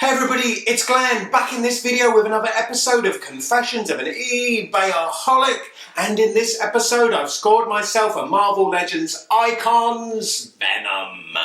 Hey everybody, it's Glenn, back in this video with another episode of Confessions of an Ebayaholic, and in this episode I've scored myself a Marvel Legends Icons Venom.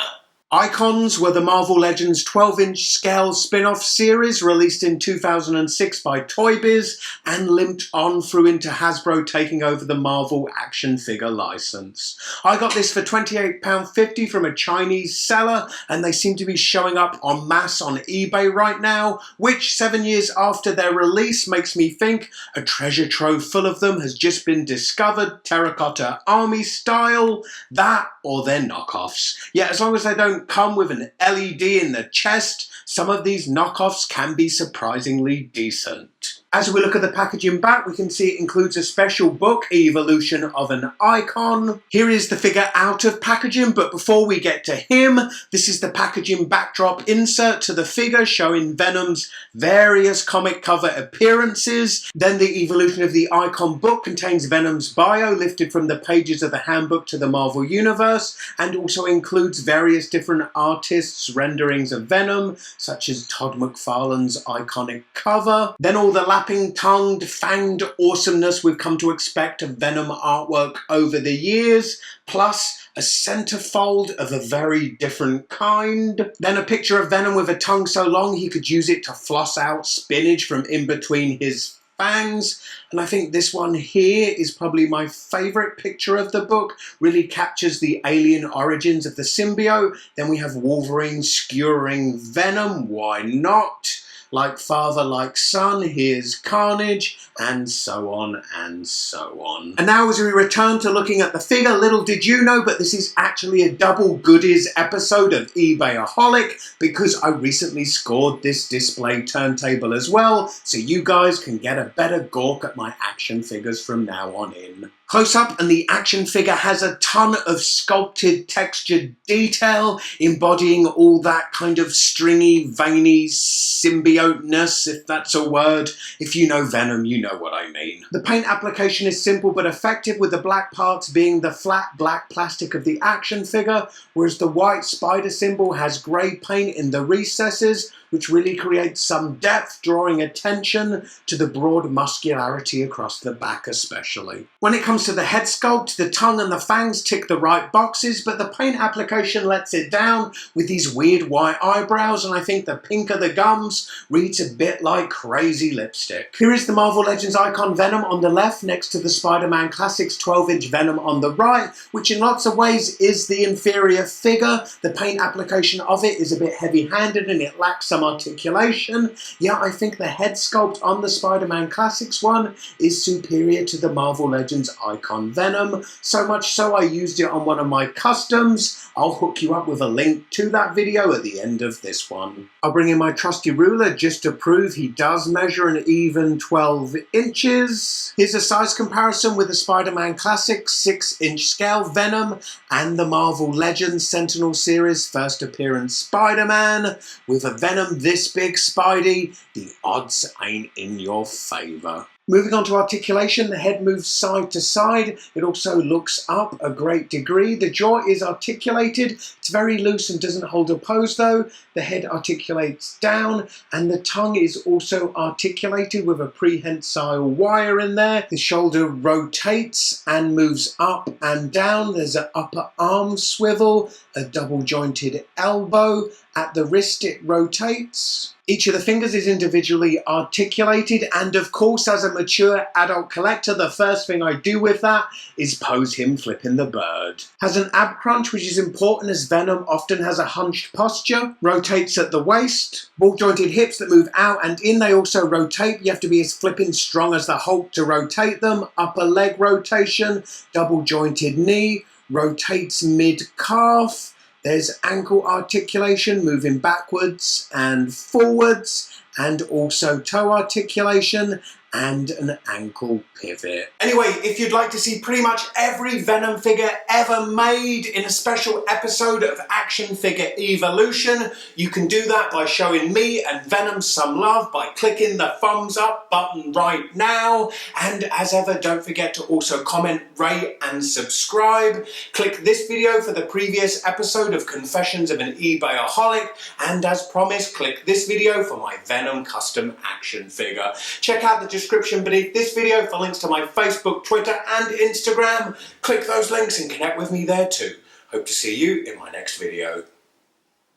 Icons were the Marvel Legends 12-inch scale spin-off series released in 2006 by Toy Biz and limped on through into Hasbro taking over the Marvel action figure license. I got this for £28.50 from a Chinese seller, and they seem to be showing up en masse on eBay right now, which 7 years after their release makes me think a treasure trove full of them has just been discovered, terracotta army style, that or they're knockoffs. Yet as long as they don't come with an LED in the chest, some of these knockoffs can be surprisingly decent. As we look at the packaging back, we can see it includes a special book, Evolution of an Icon. Here is the figure out of packaging, but before we get to him, this is the packaging backdrop insert to the figure showing Venom's various comic cover appearances. Then the Evolution of the Icon book contains Venom's bio lifted from the pages of the handbook to the Marvel Universe, and also includes various different artists' renderings of Venom, such as Todd McFarlane's iconic cover. Then all the lapping tongued, fanged awesomeness we've come to expect of Venom artwork over the years, plus a centerfold of a very different kind. Then a picture of Venom with a tongue so long he could use it to floss out spinach from in between his fangs. And I think this one here is probably my favourite picture of the book. Really captures the alien origins of the symbiote. Then we have Wolverine skewering Venom, why not? Like father, like son, here's Carnage, and so on and so on. And now as we return to looking at the figure, little did you know, but this is actually a double goodies episode of Ebayaholic, because I recently scored this display turntable as well, so you guys can get a better gawk at my action figures from now on in. Close up, and the action figure has a ton of sculpted, textured detail, embodying all that kind of stringy, veiny symbioteness, if that's a word. If you know Venom, you know what I mean. The paint application is simple but effective, with the black parts being the flat black plastic of the action figure, whereas the white spider symbol has grey paint in the recesses, which really creates some depth, drawing attention to the broad muscularity across the back especially. When it comes to the head sculpt, the tongue and the fangs tick the right boxes, but the paint application lets it down with these weird white eyebrows, and I think the pink of the gums reads a bit like crazy lipstick. Here is the Marvel Legends Icon Venom on the left, next to the Spider-Man Classics 12-inch Venom on the right, which in lots of ways is the inferior figure. The paint application of it is a bit heavy-handed and it lacks some articulation. Yeah, I think the head sculpt on the Spider-Man Classics one is superior to the Marvel Legends Icon Venom, so much so I used it on one of my customs. I'll hook you up with a link to that video at the end of this one. I'll bring in my trusty ruler just to prove he does measure an even 12 inches. Here's a size comparison with the Spider-Man Classics 6-inch scale Venom and the Marvel Legends Sentinel series first appearance Spider-Man. With a Venom this big, Spidey, the odds ain't in your favour. Moving on to articulation, the head moves side to side. It also looks up a great degree. The jaw is articulated. It's very loose and doesn't hold a pose though. The head articulates down, and the tongue is also articulated with a prehensile wire in there. The shoulder rotates and moves up and down. There's an upper arm swivel, a double jointed elbow. At the wrist it rotates. Each of the fingers is individually articulated, and of course as a mature adult collector the first thing I do with that is pose him flipping the bird. Has an ab crunch, which is important as Venom often has a hunched posture. Rotates at the waist. Ball jointed hips that move out and in, they also rotate. You have to be as flipping strong as the Hulk to rotate them. Upper leg rotation, double jointed knee, rotates mid calf. There's ankle articulation, moving backwards and forwards, and also toe articulation, and an ankle pivot. Anyway, if you'd like to see pretty much every Venom figure ever made in a special episode of Action Figure Evolution, you can do that by showing me and Venom some love by clicking the thumbs up button right now. And as ever, don't forget to also comment, rate and subscribe. Click this video for the previous episode of Confessions of an Ebayaholic, and as promised, click this video for my Venom custom action figure. Check out the description beneath this video for links to my Facebook, Twitter and Instagram. Click those links and connect with me there too. Hope to see you in my next video.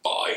Bye.